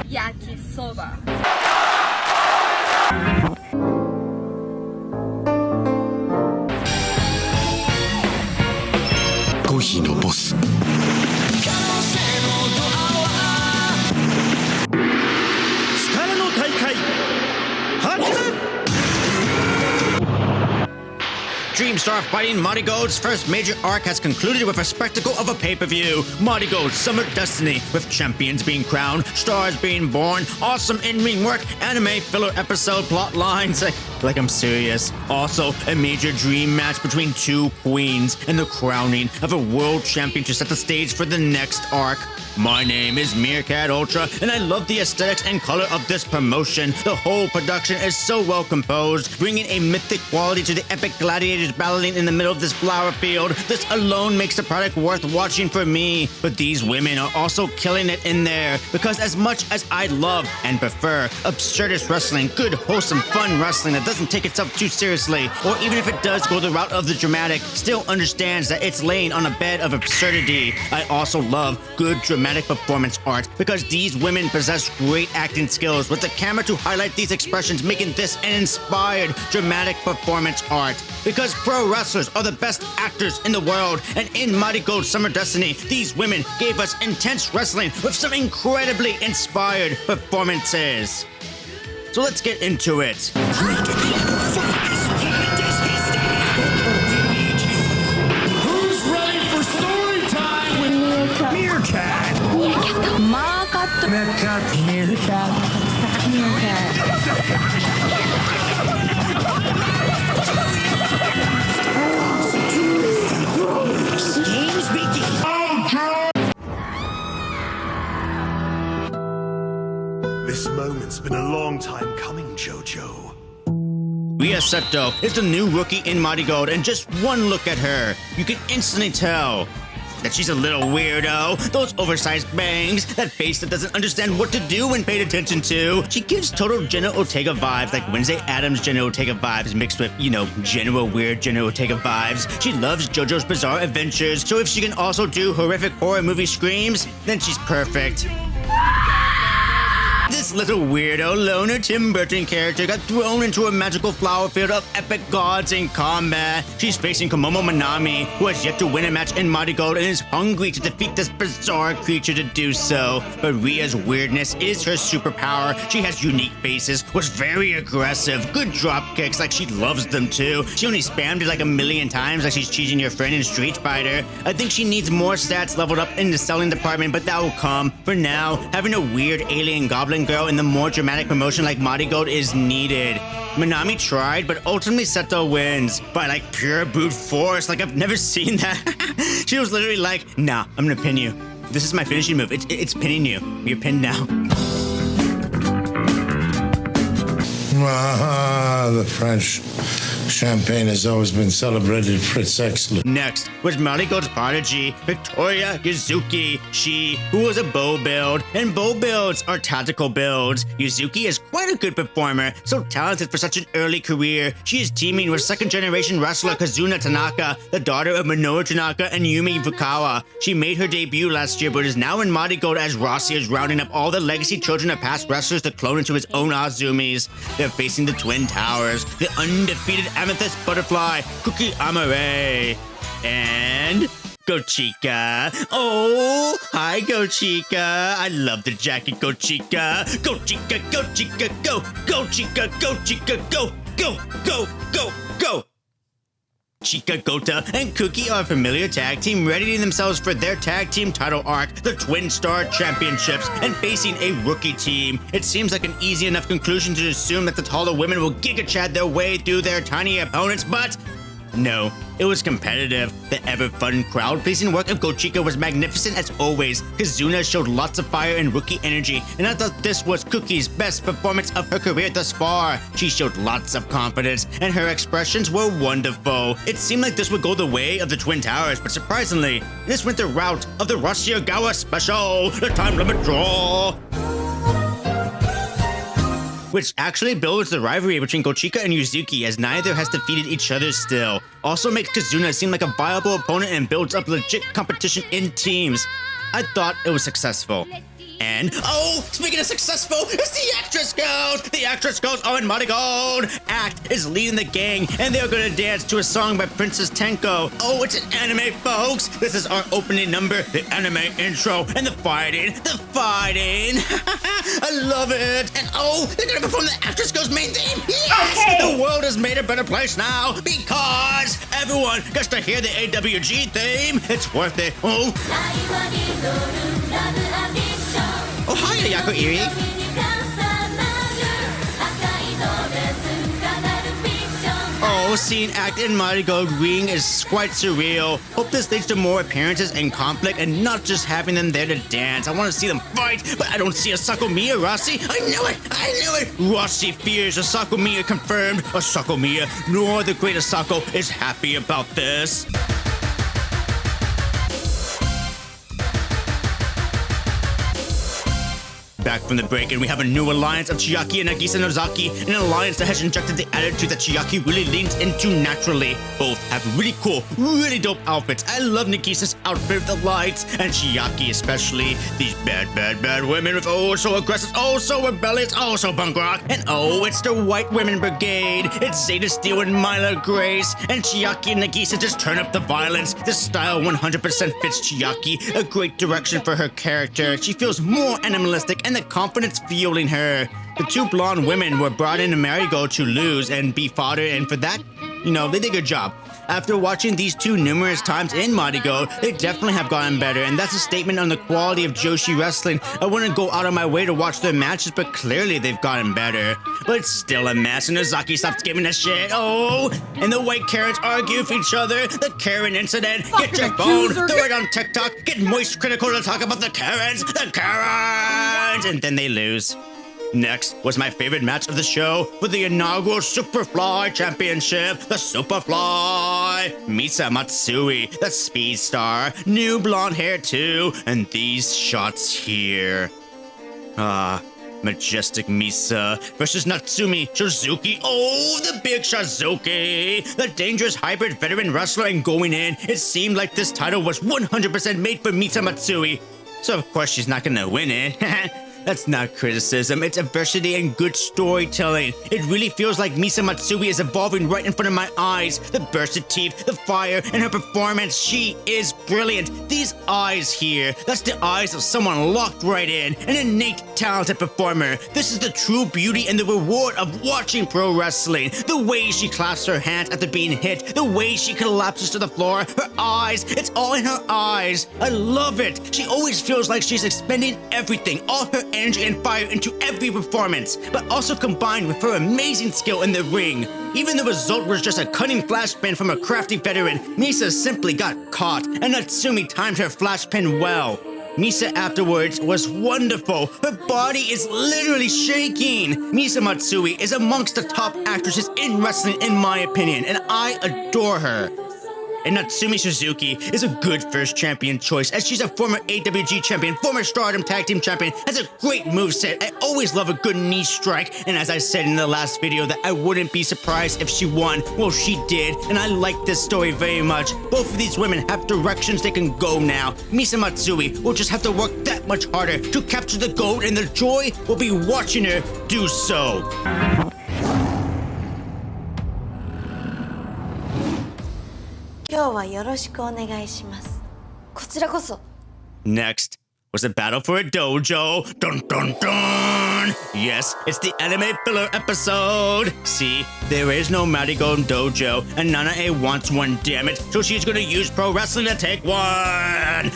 Yakisoba. コーヒーのボス。力の大会始め。 Dreamstar fighting Marigold's first major arc has concluded with a spectacle of a pay-per-view. Marigold Summer Destiny, with champions being crowned, stars being born, awesome in-ring work, anime filler episode plot lines. Like I'm serious. Also, a major dream match between two queens and the crowning of a world champion to set the stage for the next arc. My name is Meerkat Ultra, and I love the aesthetics and color of this promotion. The whole production is so well composed, bringing a mythic quality to the epic gladiators battling in the middle of this flower field. This alone makes the product worth watching for me. But these women are also killing it in there, because as much as I love and prefer absurdist wrestling, good, wholesome, fun wrestling that doesn't take itself too seriously, or even if it does go the route of the dramatic, still understands that it's laying on a bed of absurdity. I also love good dramatic performance art, because these women possess great acting skills with the camera to highlight these expressions, making this an inspired dramatic performance art. Because pro wrestlers are the best actors in the world, and in Marigold Summer Destiny, these women gave us intense wrestling with some incredibly inspired performances. So let's get into it. Who's ready for story time with Meerkat? This moment's been a long time coming, JoJo. Ria Seto is the new rookie in Marigold, and just one look at her, you can instantly tell that she's a little weirdo. Those oversized bangs, that face that doesn't understand what to do when paid attention to. She gives total Jenna Ortega vibes, like Wednesday Addams Jenna Ortega vibes mixed with, general weird Jenna Ortega vibes. She loves JoJo's Bizarre Adventures, so if she can also do horrific horror movie screams, then she's perfect. This little weirdo loner Tim Burton character got thrown into a magical flower field of epic gods in combat. She's facing Komomo Manami, who has yet to win a match in Marigold and is hungry to defeat this bizarre creature to do so. But Ria's weirdness is her superpower. She has unique faces, was very aggressive, good drop kicks like she loves them too. She only spammed it like a million times like she's cheating your friend in Street Fighter. I think she needs more stats leveled up in the selling department, but that will come. For now, having a weird alien goblin girl in the more dramatic promotion like Marigold is needed. Manami tried, but ultimately Seto wins by like pure brute force. Like I've never seen that. She was literally like, nah, I'm gonna pin you. This is my finishing move. It's pinning you. You're pinned now. The French champagne has always been celebrated for its excellence. Next was Marigold's prodigy, Victoria Yuzuki. She, who was a bow build, and bow builds are tactical builds. Yuzuki is quite a good performer, so talented for such an early career. She is teaming with second-generation wrestler Kazuna Tanaka, the daughter of Minoru Tanaka and Yumi Fukawa. She made her debut last year, but is now in Marigold as Rossi is rounding up all the legacy children of past wrestlers to clone into his own Azumis. They're facing the Twin Towers, the undefeated Amethyst Butterfly, Kuki Amare, and Gochika. Oh, hi Gochika. I love the jacket, Gochika. Gochika, Gochika, go. Gochika, Gochika, go. Go, go, go, go. Chika Gota and Kuki are a familiar tag team readying themselves for their tag team title arc, the Twin Star Championships, and facing a rookie team. It seems like an easy enough conclusion to assume that the taller women will Giga Chad their way through their tiny opponents, but no, it was competitive. The ever-fun crowd-pleasing work of Gochika was magnificent as always. Kazuna showed lots of fire and rookie energy, and I thought this was Kuki's best performance of her career thus far. She showed lots of confidence, and her expressions were wonderful. It seemed like this would go the way of the Twin Towers, but surprisingly, this went the route of the Rashiagawa Special, the time limit draw. which actually builds the rivalry between Gochika and Yuzuki as neither has defeated each other still. Also makes Kazuna seem like a viable opponent and builds up legit competition in teams. I thought it was successful. And, oh, speaking of successful, it's the actress girls! The actress girls are in Marigold! Act is leading the gang, and they're gonna dance to a song by Princess Tenko. Oh, it's an anime, folks! This is our opening number, the anime intro, and the fighting! I love it! And oh, they're gonna perform the actress girls' main theme! Yes! Okay. The world is made a better place now, because everyone gets to hear the AWG theme! It's worth it! Oh! Oh, hi, Yako Iri. Oh, seeing Act in Marigold ring is quite surreal. Hope this leads to more appearances and conflict and not just having them there to dance. I want to see them fight, but I don't see a Sakumiya, Rossi. I knew it! Rossi fears a Sakumiya confirmed. A Sakumiya, nor the great Asako is happy about this. Back from the break, and we have a new alliance of Chiaki and Nagisa Nozaki, an alliance that has injected the attitude that Chiaki really leans into naturally. Both have really cool, really dope outfits. I love Nagisa's outfit with the lights, and Chiaki especially. These bad women with oh so aggressive, oh so rebellious, oh so punk rock. And oh, it's the White Women Brigade. It's Zeta Steel and Myla Grace, and Chiaki and Nagisa just turn up the violence. This style 100% fits Chiaki, a great direction for her character. She feels more animalistic and the confidence fueling her. The two blonde women were brought into Marigold to lose and be fodder, and for that, you know, they did a good job. After watching these two numerous times in Marigold, they definitely have gotten better, and that's a statement on the quality of Joshi wrestling. I wouldn't go out of my way to watch their matches, but clearly they've gotten better. But it's still a mess, and Ozaki stops giving a shit. Oh, and the white Karens argue with each other. The Karen incident. Get your phone, throw it on TikTok, get moist critical to talk about the Karens, and then they lose. Next was my favorite match of the show for the inaugural Superfly Championship, the Superfly. Misa Matsui, the speed star, new blonde hair too, and these shots here. Majestic Misa versus Natsumi Showzuki. Oh, the big Showzuki, the dangerous hybrid veteran wrestler, and going in, it seemed like this title was 100% made for Misa Matsui. So of course she's not gonna win it. That's not criticism, it's adversity and good storytelling. It really feels like Misa Matsui is evolving right in front of my eyes. The burst of teeth, the fire, and her performance, she is brilliant. These eyes here, that's the eyes of someone locked right in, an innate, talented performer. This is the true beauty and the reward of watching pro wrestling. The way she clasps her hands after being hit, the way she collapses to the floor, her eyes, it's all in her eyes. I love it. She always feels like she's expending everything, all her energy and fire into every performance, but also combined with her amazing skill in the ring. Even the result was just a cunning flash pin from a crafty veteran. Misa simply got caught, and Natsumi timed her flash pin well. Misa afterwards was wonderful. Her body is literally shaking. Misa Matsui is amongst the top actresses in wrestling in my opinion, and I adore her. And Natsumi Showzuki is a good first champion choice, as she's a former AWG champion, former Stardom Tag Team champion, has a great moveset. I always love a good knee strike, and as I said in the last video that I wouldn't be surprised if she won. Well, she did, and I like this story very much. Both of these women have directions they can go now. Misa Matsui will just have to work that much harder to capture the gold, and the joy will be watching her do so. Next was a battle for a dojo. Dun dun dun! Yes, it's the anime filler episode. See, there is no Marigold dojo, and Nanae wants one, damn it. So she's gonna use pro wrestling to take one.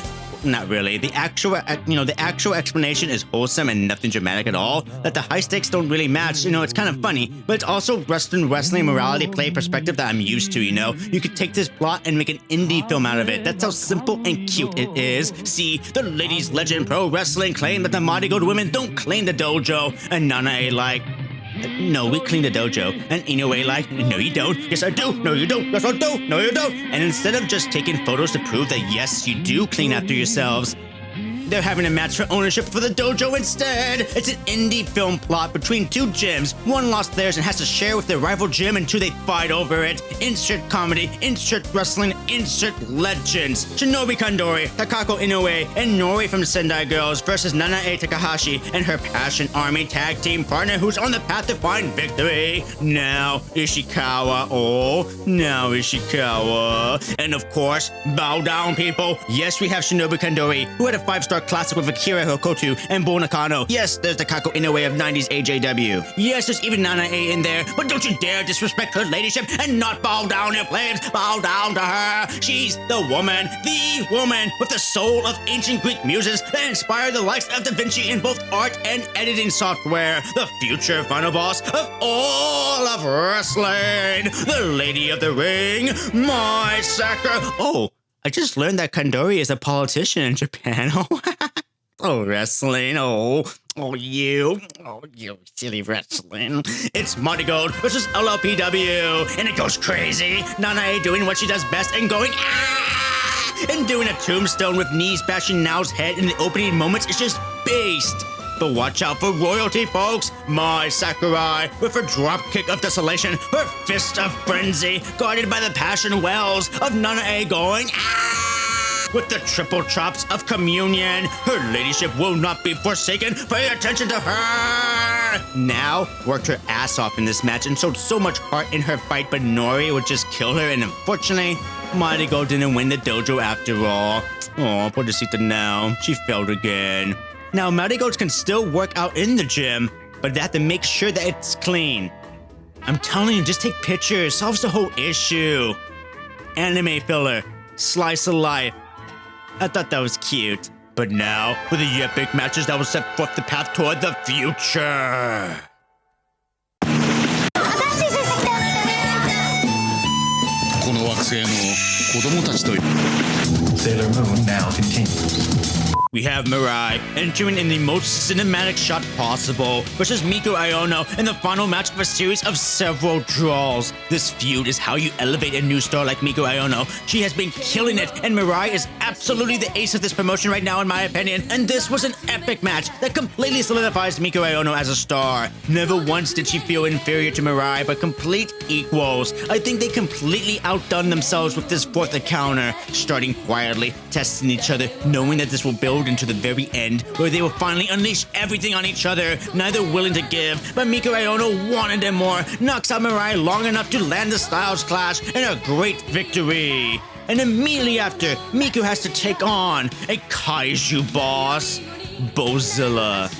Not really. The actual explanation is wholesome and nothing dramatic at all. That the high stakes don't really match, it's kind of funny. But it's also wrestling morality play perspective that I'm used to, You could take this plot and make an indie film out of it. That's how simple and cute it is. See, the ladies legend pro wrestling claim that the Marigold women don't claim the dojo. And Nanae like, no, we clean the dojo. And Inoue like, no you don't. Yes I do. No you don't. Yes I do. No you don't. And instead of just taking photos to prove that yes you do clean after yourselves, they're having a match for ownership for the dojo instead. It's an indie film plot between two gyms. One lost theirs and has to share with their rival gym, and two they fight over it. Insert comedy, insert wrestling, insert legends. Shinobi Kandori, Takako Inoue, and Nori from Sendai Girls versus Nanae Takahashi and her Passion Army tag team partner who's on the path to find victory. Now Ishikawa, now Ishikawa. And of course, bow down, people. Yes, we have Shinobu Kandori, who had a 5-star classic with Akira Hokoto and Bull Nakano. Yes, there's the Takako Inoue of 90s AJW. Yes, there's even Nanae in there, but don't you dare disrespect her ladyship and not bow down, you plebs. Bow down to her. She's the woman with the soul of ancient Greek muses that inspired the likes of Da Vinci in both art and editing software. The future final boss of all of wrestling. The Lady of the Ring, my Sakura. Oh, I just learned that Kandori is a politician in Japan. Oh, wrestling. Oh, you silly wrestling. It's Marigold versus LLPW, and it goes crazy. Nanae doing what she does best and going, and doing a tombstone with knees bashing Nao's head in the opening moments is just based. But watch out for royalty, folks. My Sakurai, with her dropkick of desolation, her fist of frenzy, guarded by the passion wells of Nanae going, with the triple chops of communion. Her ladyship will not be forsaken. Pay attention to her. Now worked her ass off in this match and showed so much heart in her fight, but Nori would just kill her, and unfortunately, Marigold didn't win the dojo after all. Oh, pobrecita now. She failed again. Now, Marigolds can still work out in the gym, but they have to make sure that it's clean. I'm telling you, just take pictures. Solves the whole issue. Anime filler. Slice of life. I thought that was cute. But now, for the epic matches that will set forth the path toward the future. この惑星の子供たちと Sailor Moon now continues. We have Mirai entering in the most cinematic shot possible versus Miku Aono in the final match of a series of several draws. This feud is how you elevate a new star like Miku Aono. She has been killing it, and Mirai is absolutely the ace of this promotion right now in my opinion, and this was an epic match that completely solidifies Miku Aono as a star. Never once did she feel inferior to Mirai, but complete equals. I think they completely outdone themselves with this fourth encounter, starting quietly, testing each other, knowing that this will build into the very end, where they will finally unleash everything on each other, neither willing to give, but Miku Aono wanted it more, knocks out Mirai long enough to land the styles clash and a great victory. And immediately after, Miku has to take on a kaiju boss, Bozilla.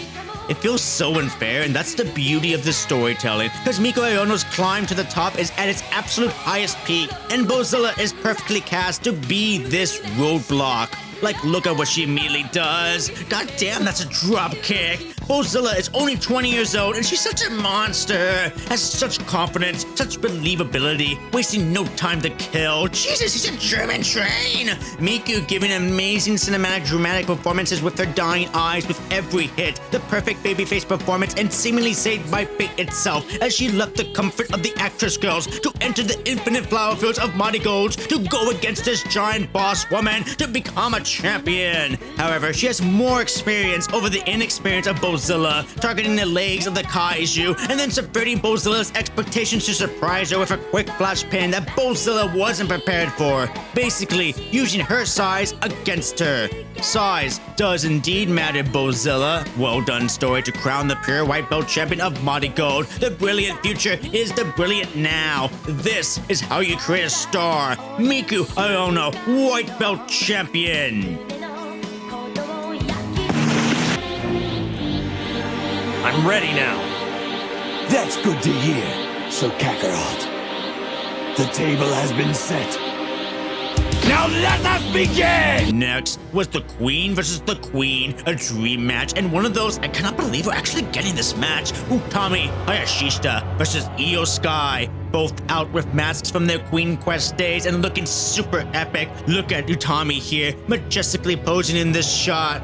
It feels so unfair, and that's the beauty of this storytelling, because Miku Aono's climb to the top is at its absolute highest peak, and Bozilla is perfectly cast to be this roadblock. Like, look at what she immediately does. God damn, that's a drop kick. Bozilla is only 20 years old, and she's such a monster. Has such confidence, such believability, wasting no time to kill. Jesus, he's a German train. Miku giving amazing cinematic, dramatic performances with her dying eyes with every hit. The perfect babyface performance, and seemingly saved by fate itself, as she left the comfort of the actress girls to enter the infinite flower fields of Marigolds to go against this giant boss woman to become a champion. However, she has more experience over the inexperience of Bozilla, targeting the legs of the kaiju and then subverting Bozilla's expectations to surprise her with a quick flash pin that Bozilla wasn't prepared for, basically using her size against her. Size does indeed matter, Bozilla. Well done story to crown the pure white belt champion of Marigold. The brilliant future is the brilliant now. This is how you create a star. Miku Aono, white belt champion. I'm ready now. That's good to hear, Sir Kakarot. The table has been set. Now let us begin! Next was the Queen versus the Queen, a dream match, and one of those I cannot believe we're actually getting this match. Utami Hayashishita versus Iyo Sky, both out with masks from their Queen Quest days and looking super epic. Look at Utami here, majestically posing in this shot.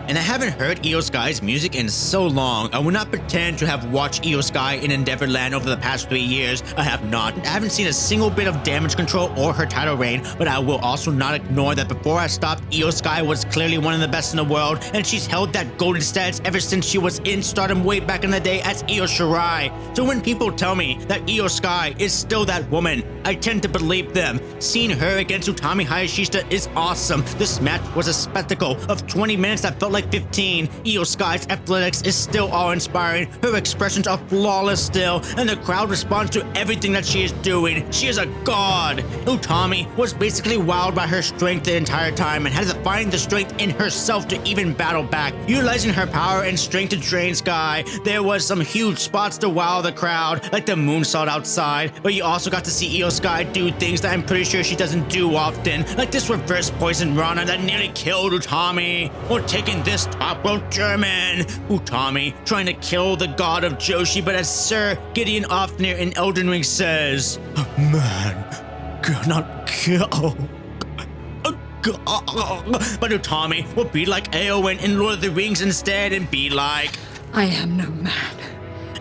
and I haven't heard Iyo Sky's music in so long. I will not pretend to have watched Iyo Sky in Endeavorland over the past 3 years. I have not. I haven't seen a single bit of Damage Control or her title reign, but I will also not ignore that before I stopped, Iyo Sky was clearly one of the best in the world, and she's held that golden status ever since she was in Stardom way back in the day as Iyo Shirai. So when people tell me that Iyo Sky is still that woman, I tend to believe them. Seeing her against Utami Hayashishita is awesome. This match was a spectacle of 20 minutes that felt like 15. Iyo Sky's athletics is still awe-inspiring. Her expressions are flawless still, and the crowd responds to everything that she is doing. She is a god. Utami was basically wowed by her strength the entire time and had to find the strength in herself to even battle back, utilizing her power and strength to drain Sky. There was some huge spots to wow the crowd, like the moonsault outside, but you also got to see Iyo Sky do things that I'm pretty sure she doesn't do often, like this reverse poison Rana that nearly killed Utami, or taking this top rope German. Utami trying to kill the god of Joshi, but as Sir Gideon Ofnir in Elden Ring says, "A man cannot kill a god." But Utami will be like Eowyn in Lord of the Rings instead and be like, I am no man.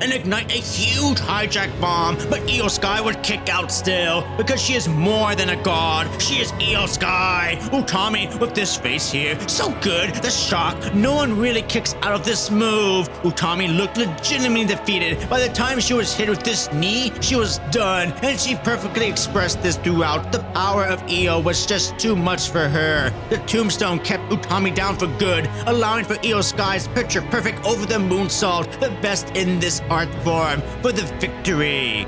and ignite a huge hijack bomb, but Iyo Sky would kick out still, because she is more than a god. She is Iyo Sky. Utami with this face here, so good, the shock, no one really kicks out of this move. Utami looked legitimately defeated. By the time she was hit with this knee, she was done, and she perfectly expressed this throughout. The power of Iyo was just too much for her. The tombstone kept Utami down for good, allowing for Iyo Sky's picture perfect over the moonsault, the best in this art form, for the victory.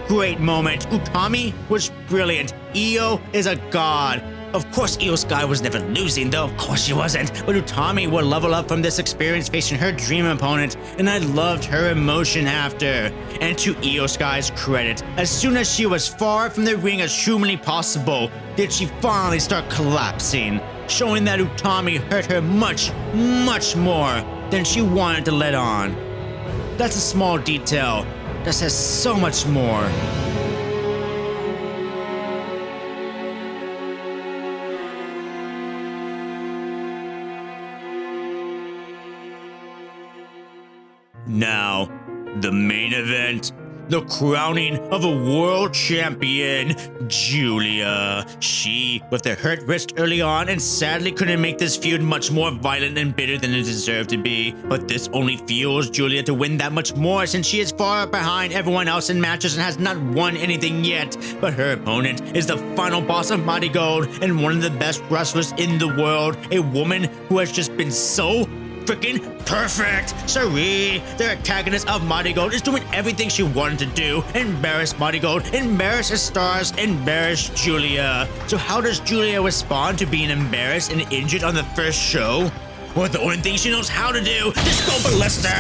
Great moment. Utami was brilliant. Iyo is a god. Of course, Iyo Sky was never losing, though. Of course she wasn't. But Utami will level up from this experience facing her dream opponent, and I loved her emotion after. And to Iyo Sky's credit, as soon as she was far from the ring as humanly possible, did she finally start collapsing, showing that Utami hurt her much, much more than she wanted to let on. That's a small detail that says so much more. Now, the main event. The crowning of a world champion, Giulia. She, with a hurt wrist early on, and sadly couldn't make this feud much more violent and bitter than it deserved to be. But this only fuels Giulia to win that much more, since she is far behind everyone else in matches and has not won anything yet. But her opponent is the final boss of Marigold and one of the best wrestlers in the world. A woman who has just been so freaking perfect. Sareee, the antagonist of Marigold, is doing everything she wanted to do. Embarrass Marigold, embarrass his stars, embarrass Giulia. So how does Giulia respond to being embarrassed and injured on the first show? Well, the only thing she knows how to do is go ballistic.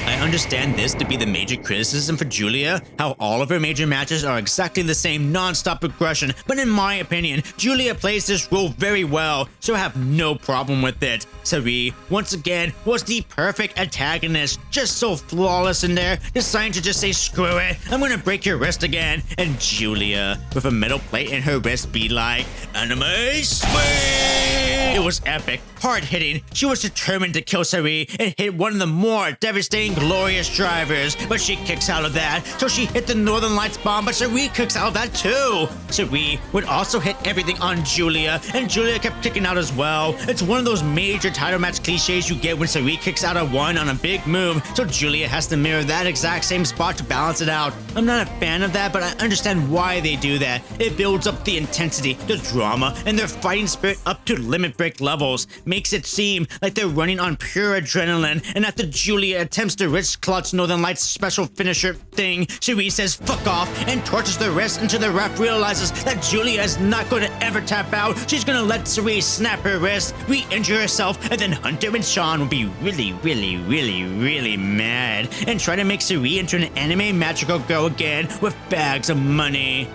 I understand this to be the major criticism for Giulia, how all of her major matches are exactly the same non-stop progression, but in my opinion, Giulia plays this role very well, so I have no problem with it. Sareee, once again, was the perfect antagonist, just so flawless in there, deciding to just say screw it, I'm gonna break your wrist again, and Giulia, with a metal plate in her wrist, be like, anime swing! It was epic, hard-hitting. She was determined to kill Sareee and hit one of the more devastating glorious drivers, but she kicks out of that, so she hit the Northern Lights bomb, but Sareee kicks out of that too. Sareee would also hit everything on Giulia, and Giulia kept kicking out as well. It's one of those major title match cliches you get when Sareee kicks out of one on a big move, so Giulia has to mirror that exact same spot to balance it out. I'm not a fan of that, but I understand why they do that. It builds up the intensity, the drama, and their fighting spirit up to limit break levels. Makes it seem like they're running on pure adrenaline, and after Giulia attempts to wrist clutch Northern Lights special finisher thing, Sareee says fuck off and torches the wrist until the ref realizes that Giulia is not going to ever tap out. She's going to let Sareee snap her wrist, re-injure herself, and then Hunter and Sean will be really mad and try to make Sareee into an anime magical girl again with bags of money.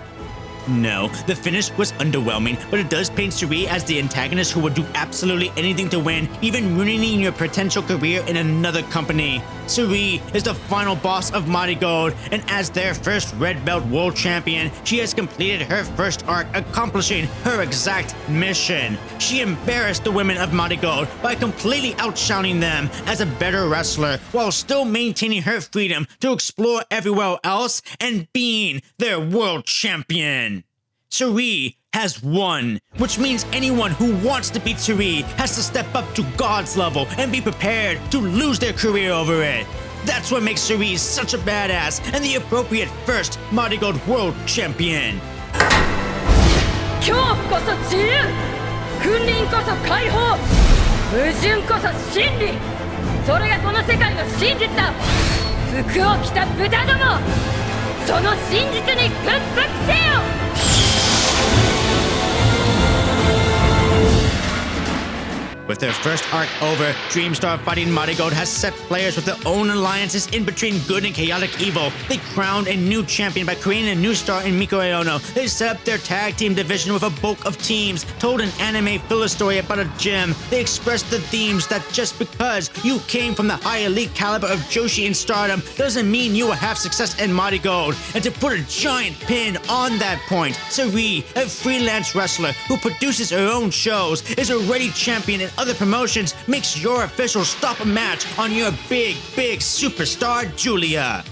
No, the finish was underwhelming, but it does paint Sareee as the antagonist who would do absolutely anything to win, even ruining your potential career in another company. Sareee is the final boss of Marigold, and as their first Red Belt World Champion, she has completed her first arc, accomplishing her exact mission. She embarrassed the women of Marigold by completely outshining them as a better wrestler, while still maintaining her freedom to explore everywhere else and being their world champion. Sareee has won, which means anyone who wants to beat Sareee has to step up to God's level and be prepared to lose their career over it. That's what makes Sareee such a badass and the appropriate first Marigold World Champion. 恐怖こそ自由、君臨こそ解放、矛盾こそ真理、それがこの世界の真実だ。服を着た豚ども、その真実に屈服せよ。With their first arc over, Dreamstar fighting Marigold has set players with their own alliances in between good and chaotic evil. They crowned a new champion by creating a new star in Miku Aono. They set up their tag team division with a bulk of teams, told an anime filler story about a gym. They expressed the themes that just because you came from the high elite caliber of Joshi in Stardom doesn't mean you will have success in Marigold. And to put a giant pin on that point, Sareee, a freelance wrestler who produces her own shows, is already champion in other promotions, makes your official stop a match on your big superstar Giulia.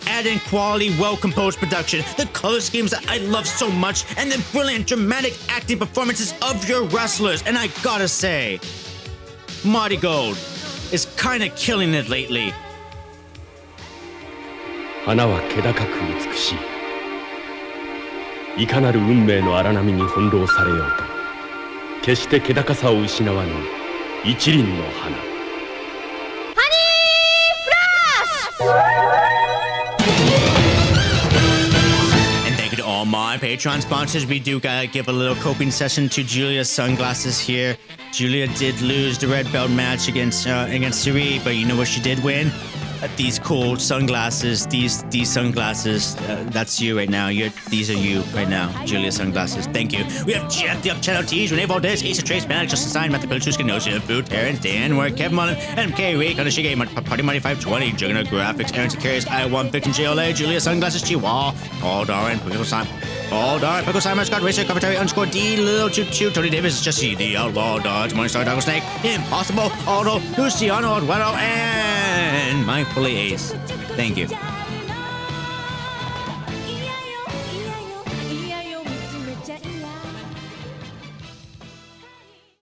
Add in quality, well-composed production, the color schemes that I love so much, and the brilliant dramatic acting performances of your wrestlers, and I gotta say, Marigold is kinda killing it lately. 花は気高く美しい。いかなる運命の荒波に翻弄されようと、決して気高さを失わぬ一輪の花。And thank you to all my Patreon sponsors. We do gotta give a little coping session to Giulia's sunglasses here. Giulia did lose the red belt match against Sareee, but you know what she did win? These cool sunglasses, these sunglasses, that's you right now. These are you right now, Giulia sunglasses. Thank you. We have Jeff, the Channel Tees, Renee Valdez, Asa Trace, Manic, Justin Stein, Matthew Pilchuska, Nosha, Boo, Terrence, Dan, Work, Kevin Mullen, MK, Ray, Kanashige, Party Money 520, Juggernaut Graphics, Aaron Sakarius, I1, Victim JLA, Giulia sunglasses, Chihuahua, All Darn, Pickle Simon. All Darn, Pickle Simon, Scott Racer, Commentary, Underscore D, Little Choo Choo, Tony Davis, Jesse, The Outlaw, Dodge, Morningstar, Doggo Snake, Impossible, Aldo, Luciano, Eduardo, and Mindfully Ace. Thank you.